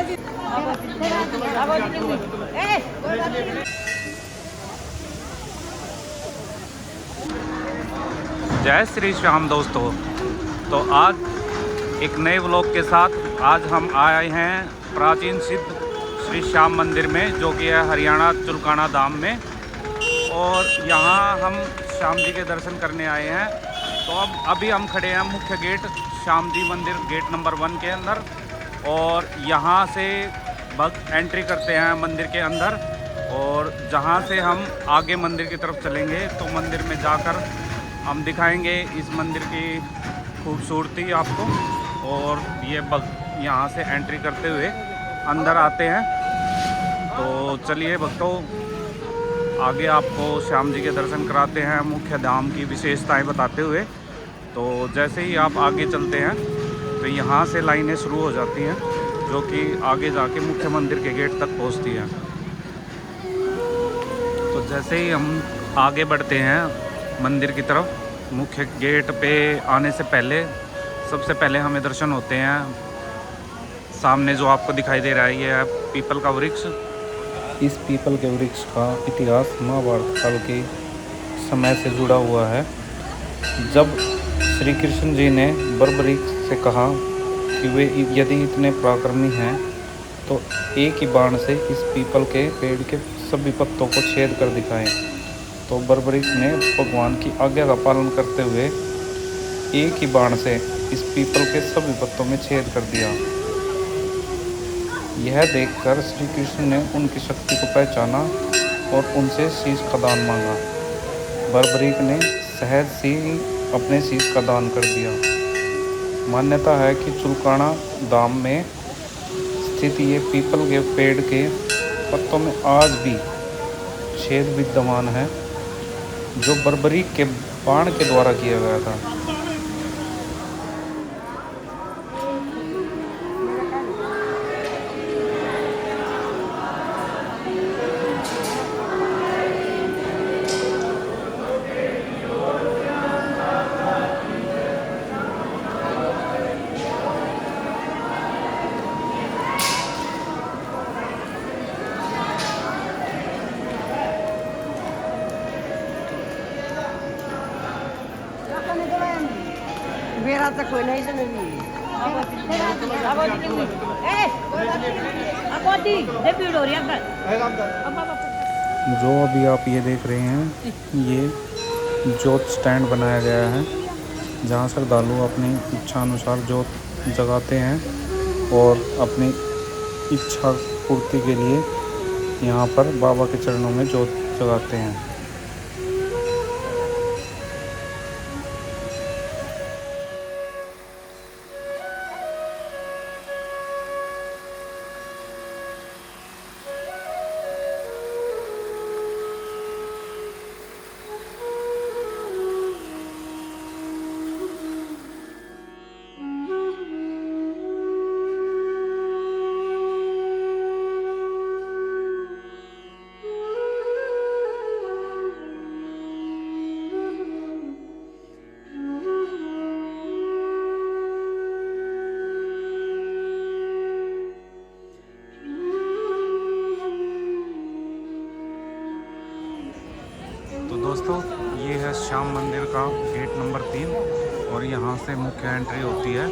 जय श्री श्याम दोस्तों। तो आज एक नए व्लॉग के साथ आज हम आए हैं प्राचीन सिद्ध श्री श्याम मंदिर में, जो कि है हरियाणा चुलकाना धाम में। और यहाँ हम श्याम जी के दर्शन करने आए हैं। तो अब अभी हम खड़े हैं मुख्य गेट श्याम जी मंदिर गेट नंबर 1 के अंदर। और यहाँ से भक्त एंट्री करते हैं मंदिर के अंदर, और जहाँ से हम आगे मंदिर की तरफ चलेंगे तो मंदिर में जाकर हम दिखाएंगे इस मंदिर की खूबसूरती आपको। और ये भक्त यहाँ से एंट्री करते हुए अंदर आते हैं। तो चलिए भक्तों, आगे आपको श्याम जी के दर्शन कराते हैं मुख्य धाम की विशेषताएं बताते हुए। तो जैसे ही आप आगे चलते हैं तो यहाँ से लाइनें शुरू हो जाती हैं, जो कि आगे जाके मुख्य मंदिर के गेट तक पहुँचती हैं। तो जैसे ही हम आगे बढ़ते हैं मंदिर की तरफ, मुख्य गेट पे आने से पहले सबसे पहले हमें दर्शन होते हैं सामने जो आपको दिखाई दे रहा है, ये है पीपल का वृक्ष। इस पीपल के वृक्ष का इतिहास महाभारत काल के समय से जुड़ा हुआ है। जब श्री कृष्ण जी ने बर्बरीक से कहा कि वे यदि इतने पराक्रमी हैं तो एक ही बाण से इस पीपल के पेड़ के सभी पत्तों को छेद कर दिखाएं, तो बर्बरीक ने भगवान की आज्ञा का पालन करते हुए एक ही बाण से इस पीपल के सभी पत्तों में छेद कर दिया। यह देखकर श्री कृष्ण ने उनकी शक्ति को पहचाना और उनसे शीश का दान मांगा। बर्बरीक ने सहज से ही अपने शीश का दान कर दिया। मान्यता है कि चुलकाना धाम में स्थित ये पीपल के पेड़ के पत्तों में आज भी छेद विद्यमान है, जो बर्बरीक के बाण के द्वारा किया गया था। कोई नहीं जो अभी आप ये देख रहे हैं, ये जोत स्टैंड बनाया गया है, जहाँ श्रद्धालु अपनी इच्छा अनुसार जोत जगाते हैं और अपनी इच्छा पूर्ति के लिए यहाँ पर बाबा के चरणों में जोत जगाते हैं। तो दोस्तों, ये है श्याम मंदिर का गेट नंबर 3, और यहाँ से मुख्य एंट्री होती है।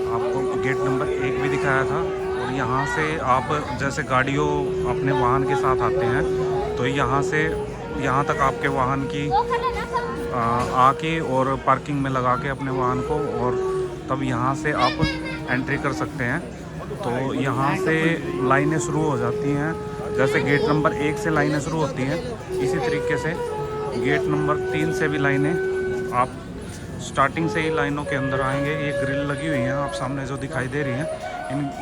आपको गेट नंबर 1 भी दिखाया था। और यहाँ से आप जैसे गाड़ियों अपने वाहन के साथ आते हैं, तो यहाँ से यहाँ तक आपके वाहन की आके और पार्किंग में लगा के अपने वाहन को, और तब यहाँ से आप एंट्री कर सकते हैं। तो यहाँ से लाइनें शुरू हो जाती हैं। जैसे गेट नंबर 1 से लाइनें शुरू होती हैं, इसी तरीके से गेट नंबर 3 से भी लाइनें, आप स्टार्टिंग से ही लाइनों के अंदर आएंगे। ये ग्रिल लगी हुई हैं आप सामने जो दिखाई दे रही हैं,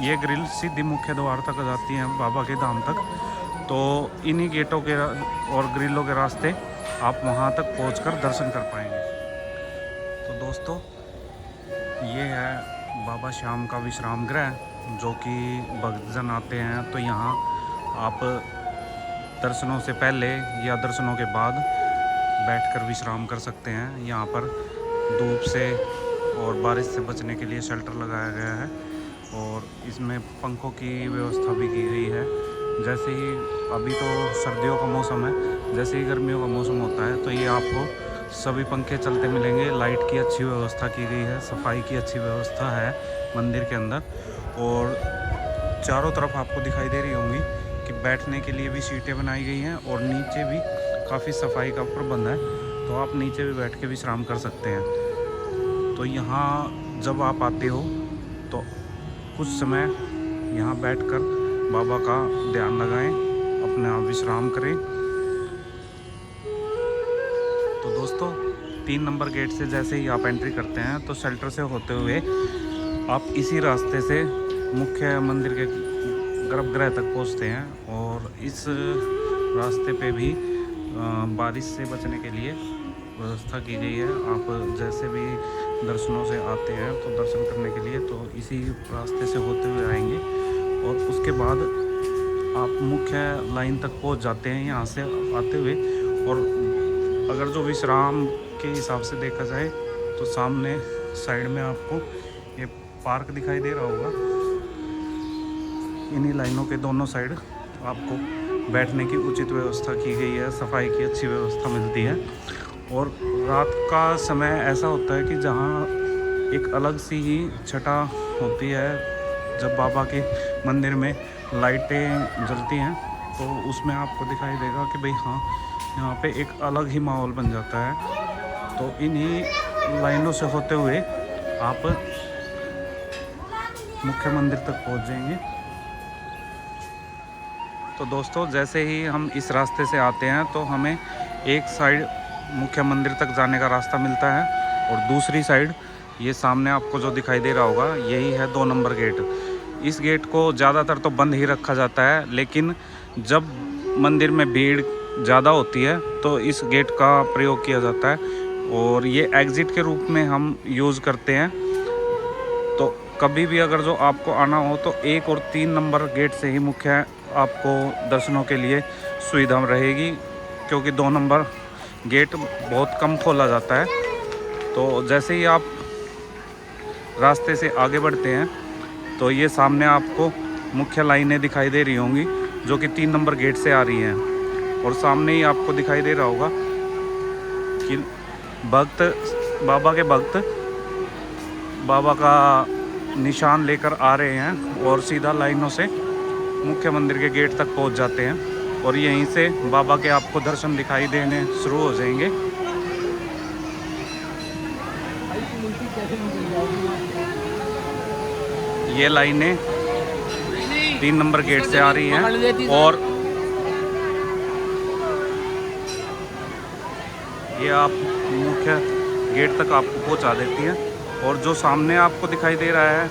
ये ग्रिल सीधी मुख्य द्वार तक जाती हैं बाबा के धाम तक। तो इन्हीं गेटों के और ग्रिलों के रास्ते आप वहाँ तक पहुँचकर दर्शन कर पाएंगे। तो दोस्तों, ये है बाबा श्याम का विश्राम गृह, जो कि भक्तजन आते हैं तो यहाँ आप दर्शनों से पहले या दर्शनों के बाद बैठकर विश्राम कर सकते हैं। यहाँ पर धूप से और बारिश से बचने के लिए शेल्टर लगाया गया है। और इसमें पंखों की व्यवस्था भी की गई है। जैसे ही अभी तो सर्दियों का मौसम है, जैसे ही गर्मियों का मौसम होता है तो ये आपको सभी पंखे चलते मिलेंगे। लाइट की अच्छी व्यवस्था की गई है, सफाई की अच्छी व्यवस्था है मंदिर के अंदर। और चारों तरफ आपको दिखाई दे रही होंगी कि बैठने के लिए भी सीटें बनाई गई हैं और नीचे भी काफ़ी सफाई का प्रबंध है, तो आप नीचे भी बैठ के विश्राम कर सकते हैं। तो यहाँ जब आप आते हो तो कुछ समय यहाँ बैठकर बाबा का ध्यान लगाएं, अपने आप विश्राम करें। तो दोस्तों 3 नंबर गेट से जैसे ही आप एंट्री करते हैं तो शेल्टर से होते हुए आप इसी रास्ते से मुख्य मंदिर के गर्भगृह तक पहुंचते हैं। और इस रास्ते पे भी बारिश से बचने के लिए व्यवस्था की गई है। आप जैसे भी दर्शनों से आते हैं तो दर्शन करने के लिए तो इसी रास्ते से होते हुए आएंगे और उसके बाद आप मुख्य लाइन तक पहुंच जाते हैं यहाँ से आते हुए। और अगर जो विश्राम के हिसाब से देखा जाए तो सामने साइड में आपको ये पार्क दिखाई दे रहा होगा। इन्हीं लाइनों के दोनों साइड आपको बैठने की उचित व्यवस्था की गई है, सफाई की अच्छी व्यवस्था मिलती है। और रात का समय ऐसा होता है कि जहाँ एक अलग सी ही छटा होती है, जब बाबा के मंदिर में लाइटें जलती हैं तो उसमें आपको दिखाई देगा कि भाई हाँ, यहाँ पे एक अलग ही माहौल बन जाता है। तो इन्हीं लाइनों से होते हुए आप मुख्य मंदिर तक पहुँच जाएंगे। तो दोस्तों जैसे ही हम इस रास्ते से आते हैं तो हमें एक साइड मुख्य मंदिर तक जाने का रास्ता मिलता है और दूसरी साइड ये सामने आपको जो दिखाई दे रहा होगा यही है 2 नंबर गेट। इस गेट को ज़्यादातर तो बंद ही रखा जाता है, लेकिन जब मंदिर में भीड़ ज़्यादा होती है तो इस गेट का प्रयोग किया जाता है और ये एग्ज़िट के रूप में हम यूज़ करते हैं। तो कभी भी अगर जो आपको आना हो तो 1 और 3 नंबर गेट से ही मुख्य आपको दर्शनों के लिए सुविधा रहेगी, क्योंकि 2 नंबर गेट बहुत कम खोला जाता है। तो जैसे ही आप रास्ते से आगे बढ़ते हैं तो ये सामने आपको मुख्य लाइनें दिखाई दे रही होंगी जो कि 3 नंबर गेट से आ रही हैं। और सामने ही आपको दिखाई दे रहा होगा कि बाबा के भक्त बाबा का निशान लेकर आ रहे हैं और सीधा लाइनों से मुख्य मंदिर के गेट तक पहुंच जाते हैं और यहीं से बाबा के आपको दर्शन दिखाई देने शुरू हो जाएंगे। ये लाइनें 3 नंबर गेट से आ रही हैं और ये आप मुख्य गेट तक आपको पहुंचा देती है। और जो सामने आपको दिखाई दे रहा है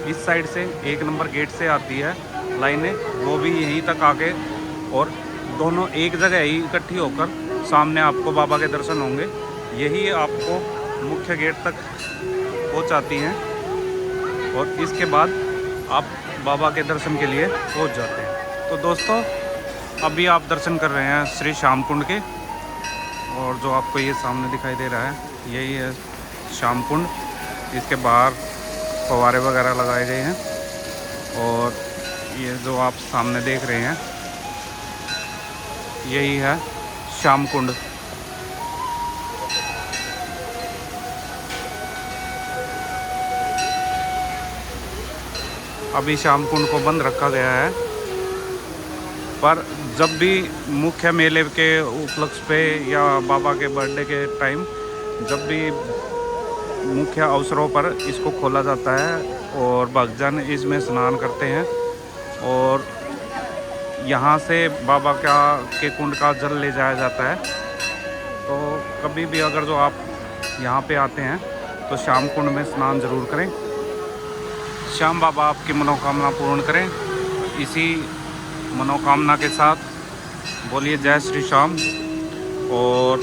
इस साइड से 1 नंबर गेट से आती है लाइनें, वो भी यहीं तक आके और दोनों एक जगह ही इकट्ठी होकर सामने आपको बाबा के दर्शन होंगे। यही आपको मुख्य गेट तक पहुंचाती हैं और इसके बाद आप बाबा के दर्शन के लिए पहुंच जाते हैं। तो दोस्तों अभी आप दर्शन कर रहे हैं श्री श्याम कुंड के, और जो आपको ये सामने दिखाई दे रहा है यही है श्याम कुंड। इसके बाहर फव्वारे वगैरह लगाए गए हैं और ये जो आप सामने देख रहे हैं यही है श्याम कुंड। अभी श्याम कुंड को बंद रखा गया है, पर जब भी मुख्य मेले के उपलक्ष्य पे या बाबा के बर्थडे के टाइम जब भी मुख्य अवसरों पर इसको खोला जाता है और भक्तजन इसमें स्नान करते हैं और यहाँ से बाबा के कुंड का जल ले जाया जाता है। तो कभी भी अगर जो आप यहाँ पे आते हैं तो श्याम कुंड में स्नान ज़रूर करें। श्याम बाबा आपकी मनोकामना पूर्ण करें। इसी मनोकामना के साथ बोलिए जय श्री श्याम, और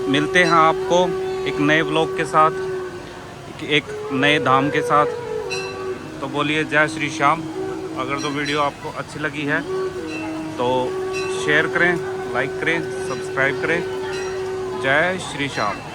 मिलते हैं आपको एक नए ब्लॉग के साथ, एक नए धाम के साथ। तो बोलिए जय श्री श्याम। अगर जो वीडियो आपको अच्छी लगी है तो शेयर करें, लाइक करें, सब्सक्राइब करें। जय श्री श्याम।